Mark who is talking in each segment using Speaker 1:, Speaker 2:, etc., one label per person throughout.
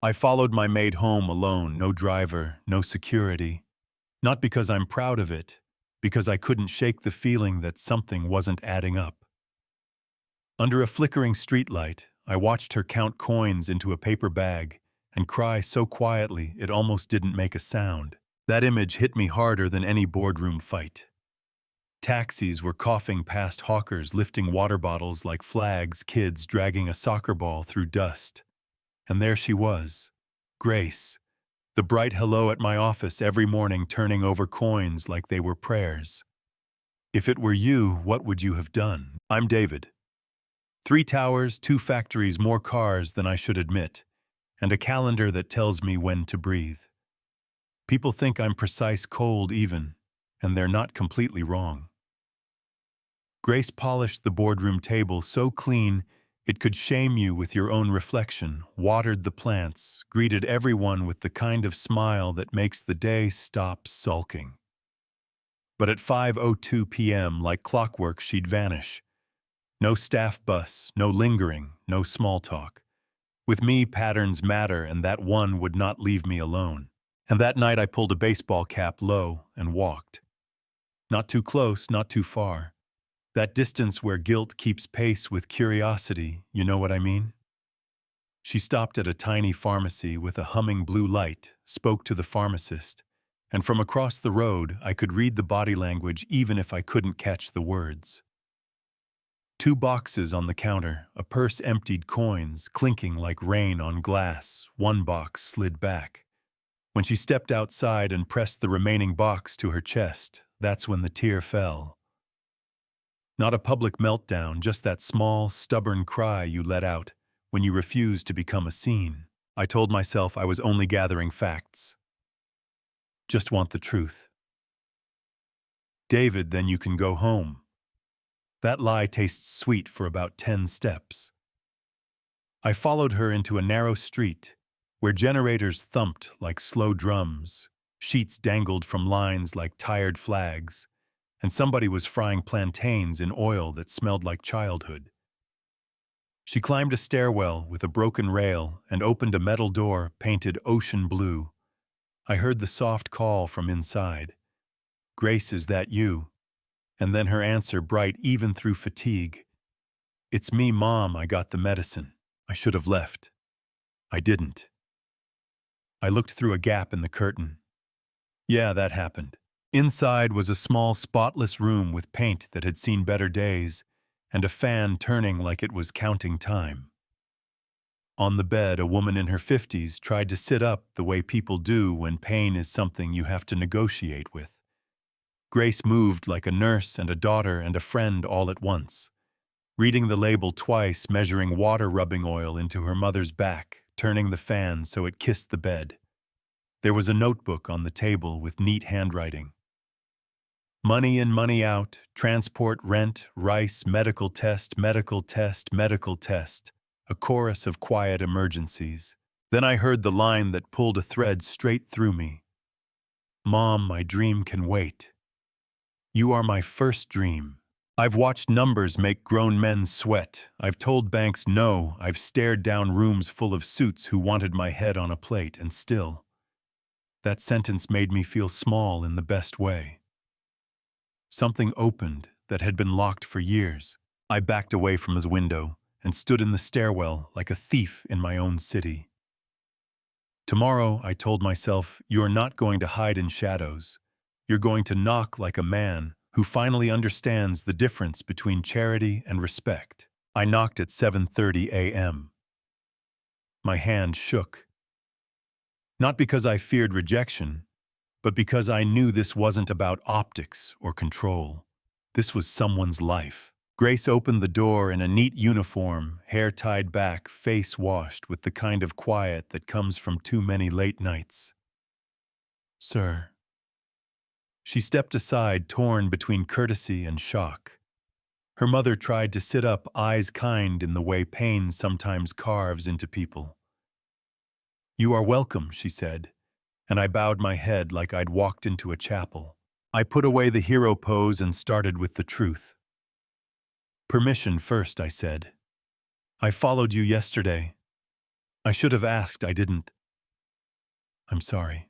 Speaker 1: I followed my maid home alone, no driver, no security. Not because I'm proud of it, because I couldn't shake the feeling that something wasn't adding up. Under a flickering streetlight, I watched her count coins into a paper bag and cry so quietly it almost didn't make a sound. That image hit me harder than any boardroom fight. Taxis were coughing past hawkers lifting water bottles like flags, kids dragging a soccer ball through dust. And there she was, Grace, the bright hello at my office every morning turning over coins like they were prayers. If it were you, what would you have done? I'm David. 3 towers, 2 factories, more cars than I should admit, and a calendar that tells me when to breathe. People think I'm precise, cold even, and they're not completely wrong. Grace polished the boardroom table so clean it could shame you with your own reflection, watered the plants, greeted everyone with the kind of smile that makes the day stop sulking. But at 5:02 p.m., like clockwork, she'd vanish. No staff bus, no lingering, no small talk. With me, patterns matter, and that one would not leave me alone. And that night I pulled a baseball cap low and walked. Not too close, not too far. That distance where guilt keeps pace with curiosity, you know what I mean? She stopped at a tiny pharmacy with a humming blue light, spoke to the pharmacist, and from across the road I could read the body language even if I couldn't catch the words. 2 boxes on the counter, a purse emptied coins, clinking like rain on glass. 1 box slid back. When she stepped outside and pressed the remaining box to her chest, that's when the tear fell. Not a public meltdown, just that small, stubborn cry you let out when you refused to become a scene. I told myself I was only gathering facts. Just want the truth. David, then you can go home. That lie tastes sweet for about 10 steps. I followed her into a narrow street where generators thumped like slow drums, sheets dangled from lines like tired flags, and somebody was frying plantains in oil that smelled like childhood. She climbed a stairwell with a broken rail and opened a metal door painted ocean blue. I heard the soft call from inside. Grace, is that you? And then her answer, bright even through fatigue. It's me, Mom. I got the medicine. I should have left. I didn't. I looked through a gap in the curtain. Yeah, that happened. Inside was a small, spotless room with paint that had seen better days and a fan turning like it was counting time. On the bed, a woman in her 50s tried to sit up the way people do when pain is something you have to negotiate with. Grace moved like a nurse and a daughter and a friend all at once, reading the label twice, measuring water rubbing oil into her mother's back, turning the fan so it kissed the bed. There was a notebook on the table with neat handwriting. Money in, money out, transport, rent, rice, medical test, medical test, medical test, a chorus of quiet emergencies. Then I heard the line that pulled a thread straight through me. Mom, my dream can wait. You are my first dream. I've watched numbers make grown men sweat. I've told banks no. I've stared down rooms full of suits who wanted my head on a plate, and still, that sentence made me feel small in the best way. Something opened that had been locked for years. I backed away from his window and stood in the stairwell like a thief in my own city. Tomorrow, I told myself, you're not going to hide in shadows. You're going to knock like a man who finally understands the difference between charity and respect. I knocked at 7:30 a.m. My hand shook. Not because I feared rejection, but because I knew this wasn't about optics or control. This was someone's life. Grace opened the door in a neat uniform, hair tied back, face washed with the kind of quiet that comes from too many late nights. Sir. She stepped aside, torn between courtesy and shock. Her mother tried to sit up, eyes kind in the way pain sometimes carves into people. You are welcome, she said, and I bowed my head like I'd walked into a chapel. I put away the hero pose and started with the truth. Permission first, I said. I followed you yesterday. I should have asked, I didn't. I'm sorry.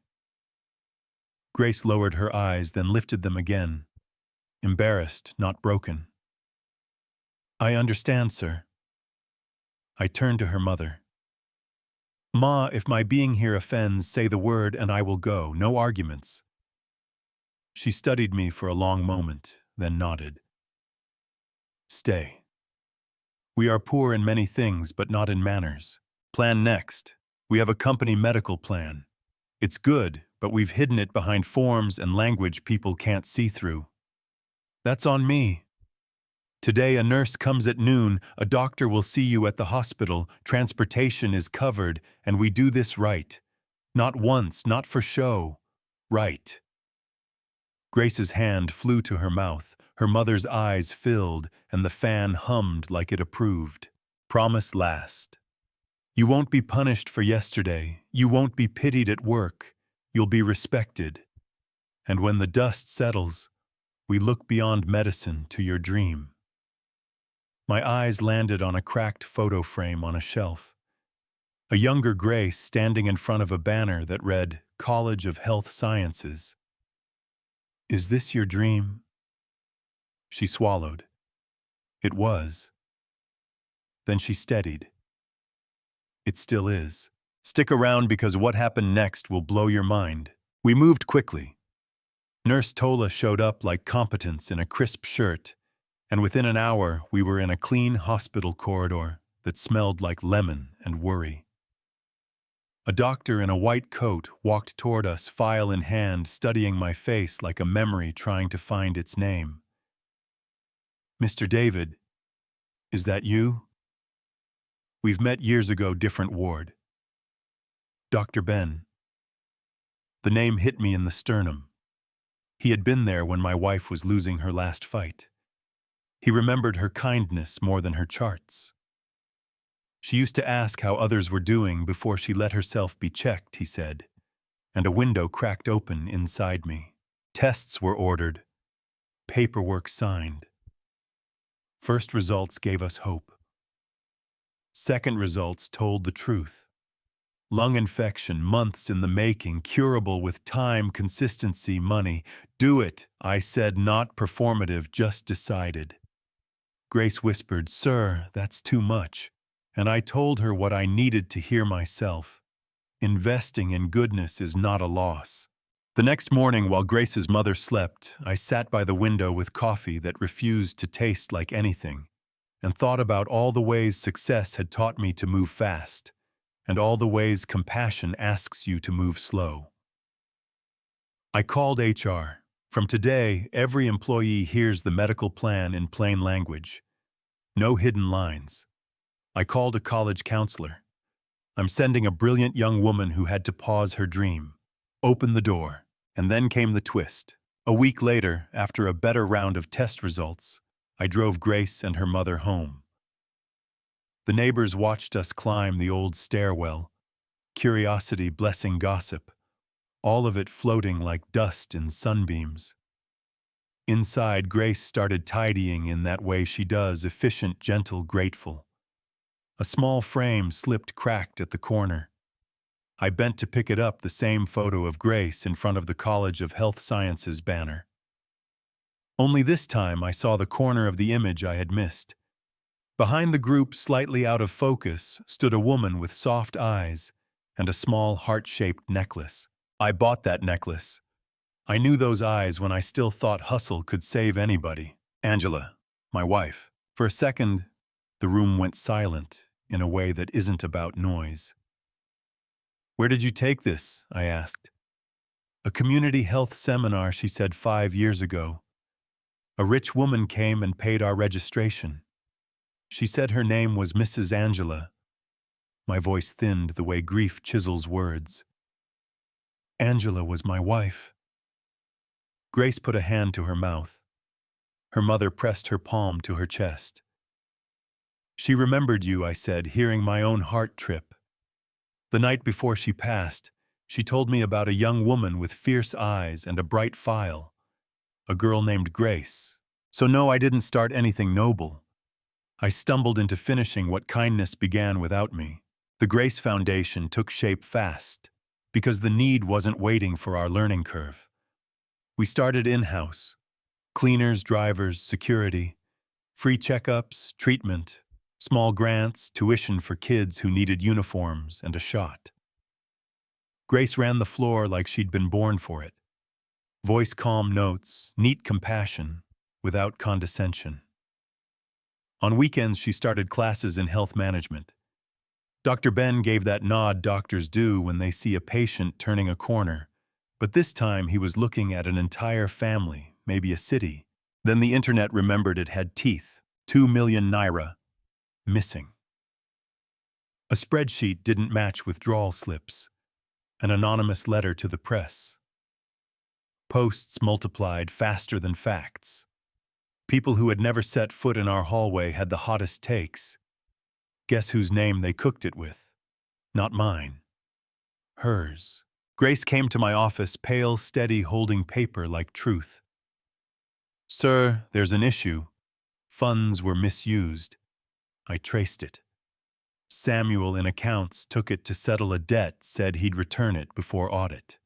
Speaker 1: Grace lowered her eyes, then lifted them again. Embarrassed, not broken. I understand, sir. I turned to her mother. Ma, if my being here offends, say the word and I will go. No arguments. She studied me for a long moment, then nodded. Stay. We are poor in many things, but not in manners. Plan next. We have a company medical plan. It's good, but we've hidden it behind forms and language people can't see through. That's on me. Today a nurse comes at noon, a doctor will see you at the hospital, transportation is covered, and we do this right. Not once, not for show. Right. Grace's hand flew to her mouth, her mother's eyes filled, and the fan hummed like it approved. Promise last. You won't be punished for yesterday. You won't be pitied at work. You'll be respected. And when the dust settles, we look beyond medicine to your dream. My eyes landed on a cracked photo frame on a shelf. A younger Grace standing in front of a banner that read, College of Health Sciences. Is this your dream? She swallowed. It was. Then she steadied. It still is. Stick around because what happened next will blow your mind. We moved quickly. Nurse Tola showed up like competence in a crisp shirt, and within an hour we were in a clean hospital corridor that smelled like lemon and worry. A doctor in a white coat walked toward us, file in hand, studying my face like a memory trying to find its name. Mr. David, is that you? We've met years ago, different ward. Dr. Ben. The name hit me in the sternum. He had been there when my wife was losing her last fight. He remembered her kindness more than her charts. She used to ask how others were doing before she let herself be checked, he said, and a window cracked open inside me. Tests were ordered, paperwork signed. First results gave us hope. Second results told the truth. Lung infection, months in the making, curable with time, consistency, money. Do it, I said, not performative, just decided. Grace whispered, Sir, that's too much. And I told her what I needed to hear myself. Investing in goodness is not a loss. The next morning, while Grace's mother slept, I sat by the window with coffee that refused to taste like anything, and thought about all the ways success had taught me to move fast, and all the ways compassion asks you to move slow. I called HR. From today, every employee hears the medical plan in plain language. No hidden lines. I called a college counselor. I'm sending a brilliant young woman who had to pause her dream. Open the door. And then came the twist. A week later, after a better round of test results, I drove Grace and her mother home. The neighbors watched us climb the old stairwell, curiosity blessing gossip, all of it floating like dust in sunbeams. Inside, Grace started tidying in that way she does, efficient, gentle, grateful. A small frame slipped cracked at the corner. I bent to pick it up, the same photo of Grace in front of the College of Health Sciences banner. Only this time I saw the corner of the image I had missed. Behind the group, slightly out of focus, stood a woman with soft eyes and a small heart-shaped necklace. I bought that necklace. I knew those eyes when I still thought hustle could save anybody. Angela, my wife. For a second, the room went silent in a way that isn't about noise. Where did you take this? I asked. A community health seminar, she said, 5 years ago. A rich woman came and paid our registration. She said her name was Mrs. Angela. My voice thinned the way grief chisels words. Angela was my wife. Grace put a hand to her mouth. Her mother pressed her palm to her chest. She remembered you, I said, hearing my own heart trip. The night before she passed, she told me about a young woman with fierce eyes and a bright file, a girl named Grace. So no, I didn't start anything noble. I stumbled into finishing what kindness began without me. The Grace Foundation took shape fast because the need wasn't waiting for our learning curve. We started in-house: cleaners, drivers, security, free checkups, treatment, small grants, tuition for kids who needed uniforms and a shot. Grace ran the floor like she'd been born for it. Voice calm notes, neat compassion, without condescension. On weekends, she started classes in health management. Dr. Ben gave that nod doctors do when they see a patient turning a corner, but this time he was looking at an entire family, maybe a city. Then the internet remembered it had teeth, 2 million naira, missing. A spreadsheet didn't match withdrawal slips, an anonymous letter to the press. Posts multiplied faster than facts. People who had never set foot in our hallway had the hottest takes. Guess whose name they cooked it with? Not mine. Hers. Grace came to my office, pale, steady, holding paper like truth. "Sir, there's an issue. Funds were misused." I traced it. Samuel in accounts took it to settle a debt, said he'd return it before audit.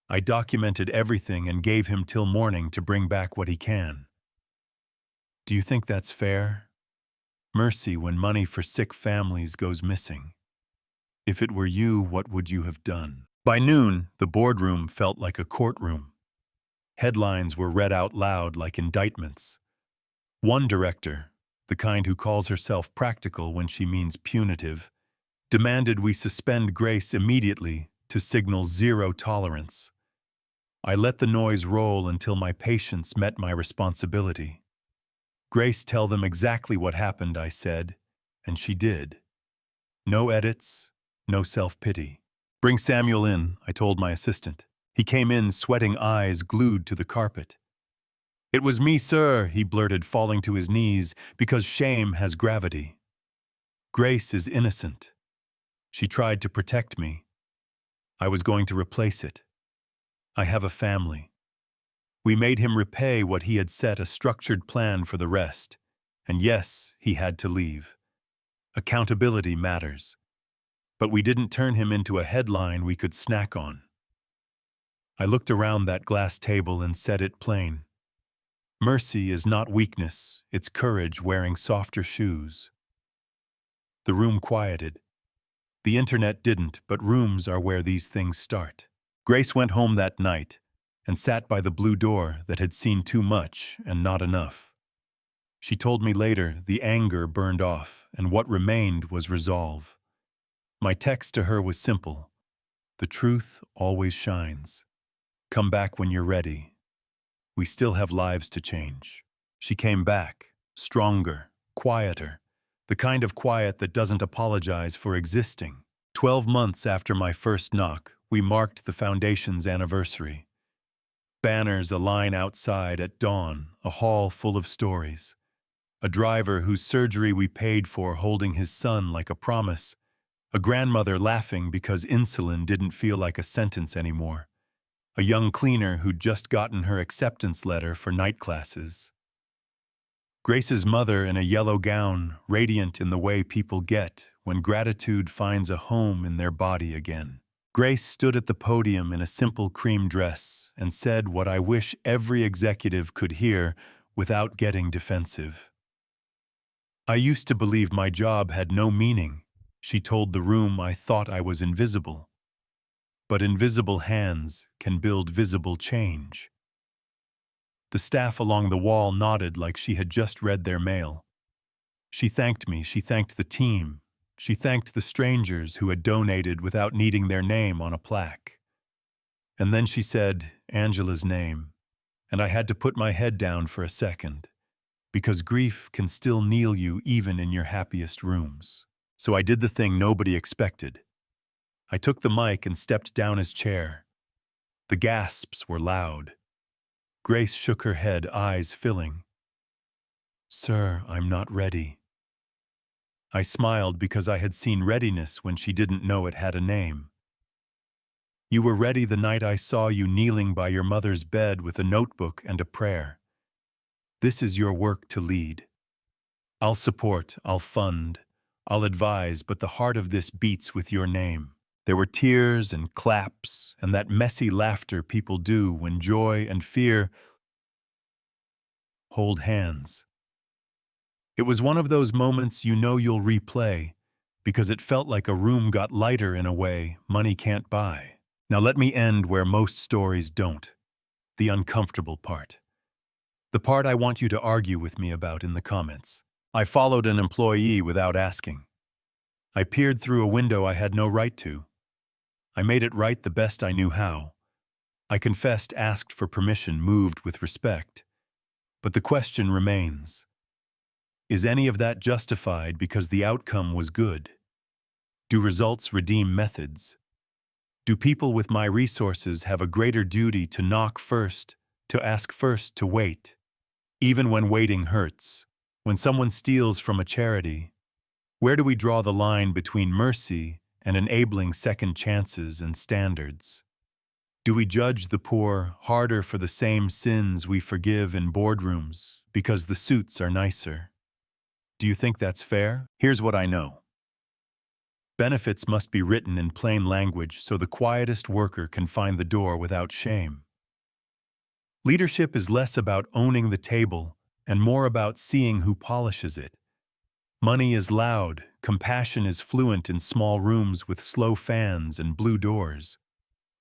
Speaker 1: I documented everything and gave him till morning to bring back what he can. Do you think that's fair? Mercy when money for sick families goes missing. If it were you, what would you have done? By noon, the boardroom felt like a courtroom. Headlines were read out loud like indictments. One director, the kind who calls herself practical when she means punitive, demanded we suspend Grace immediately to signal zero tolerance. I let the noise roll until my patience met my responsibility. "Grace, tell them exactly what happened," I said, and she did. No edits, no self-pity. "Bring Samuel in," I told my assistant. He came in, sweating, eyes glued to the carpet. "It was me, sir," he blurted, falling to his knees, "because shame has gravity. Grace is innocent. She tried to protect me. I was going to replace it. I have a family." We made him repay what he had set, a structured plan for the rest. And yes, he had to leave. Accountability matters. But we didn't turn him into a headline we could snack on. I looked around that glass table and said it plain. Mercy is not weakness, it's courage wearing softer shoes. The room quieted. The internet didn't, but rooms are where these things start. Grace went home that night and sat by the blue door that had seen too much and not enough. She told me later the anger burned off and what remained was resolve. My text to her was simple. The truth always shines. Come back when you're ready. We still have lives to change. She came back, stronger, quieter, the kind of quiet that doesn't apologize for existing. 12 months after my first knock, we marked the foundation's anniversary. Banners align outside at dawn, a hall full of stories. A driver whose surgery we paid for holding his son like a promise. A grandmother laughing because insulin didn't feel like a sentence anymore. A young cleaner who'd just gotten her acceptance letter for night classes. Grace's mother in a yellow gown, radiant in the way people get when gratitude finds a home in their body again. Grace stood at the podium in a simple cream dress and said what I wish every executive could hear without getting defensive. "I used to believe my job had no meaning," she told the room. "I thought I was invisible. But invisible hands can build visible change." The staff along the wall nodded like she had just read their mail. She thanked me, she thanked the team, she thanked the strangers who had donated without needing their name on a plaque. And then she said Angela's name, and I had to put my head down for a second, because grief can still kneel you even in your happiest rooms. So I did the thing nobody expected. I took the mic and stepped down his chair. The gasps were loud. Grace shook her head, eyes filling. "Sir, I'm not ready." I smiled because I had seen readiness when she didn't know it had a name. "You were ready the night I saw you kneeling by your mother's bed with a notebook and a prayer. This is your work to lead. I'll support, I'll fund, I'll advise, but the heart of this beats with your name. There were tears and claps and that messy laughter people do when joy and fear hold hands. It was one of those moments you know you'll replay because it felt like a room got lighter in a way money can't buy. Now let me end where most stories don't, the uncomfortable part. The part I want you to argue with me about in the comments. I followed an employee without asking. I peered through a window I had no right to. I made it right the best I knew how. I confessed, asked for permission, moved with respect. But the question remains. Is any of that justified because the outcome was good? Do results redeem methods? Do people with my resources have a greater duty to knock first, to ask first, to wait? Even when waiting hurts, when someone steals from a charity, where do we draw the line between mercy and enabling second chances and standards? Do we judge the poor harder for the same sins we forgive in boardrooms because the suits are nicer? Do you think that's fair? Here's what I know. Benefits must be written in plain language so the quietest worker can find the door without shame. Leadership is less about owning the table and more about seeing who polishes it. Money is loud, compassion is fluent in small rooms with slow fans and blue doors.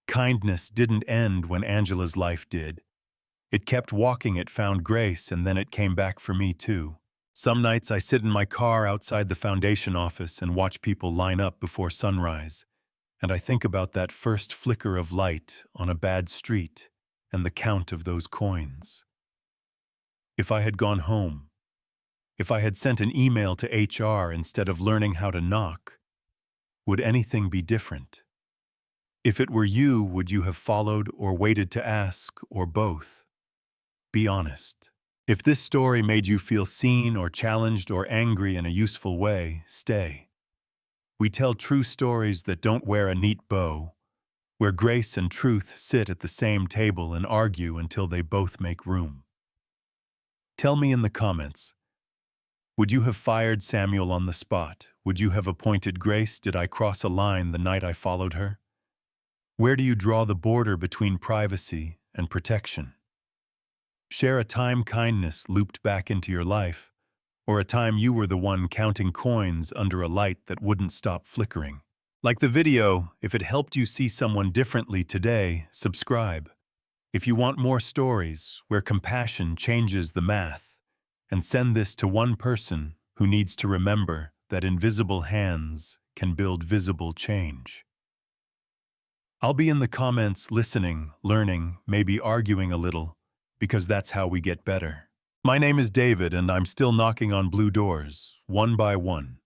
Speaker 1: Kindness didn't end when Angela's life did. It kept walking, it found grace, and then it came back for me too. Some nights I sit in my car outside the foundation office and watch people line up before sunrise, and I think about that first flicker of light on a bad street and the count of those coins. If I had gone home, if I had sent an email to HR instead of learning how to knock, would anything be different? If it were you, would you have followed or waited to ask, or both? Be honest. If this story made you feel seen or challenged or angry in a useful way, stay. We tell true stories that don't wear a neat bow, where grace and truth sit at the same table and argue until they both make room. Tell me in the comments, would you have fired Samuel on the spot? Would you have appointed Grace? Did I cross a line the night I followed her? Where do you draw the border between privacy and protection? Share a time kindness looped back into your life, or a time you were the one counting coins under a light that wouldn't stop flickering. Like the video, if it helped you see someone differently today, subscribe. If you want more stories where compassion changes the math, and send this to one person who needs to remember that invisible hands can build visible change. I'll be in the comments listening, learning, maybe arguing a little, because that's how we get better. My name is David, and I'm still knocking on blue doors, one by one.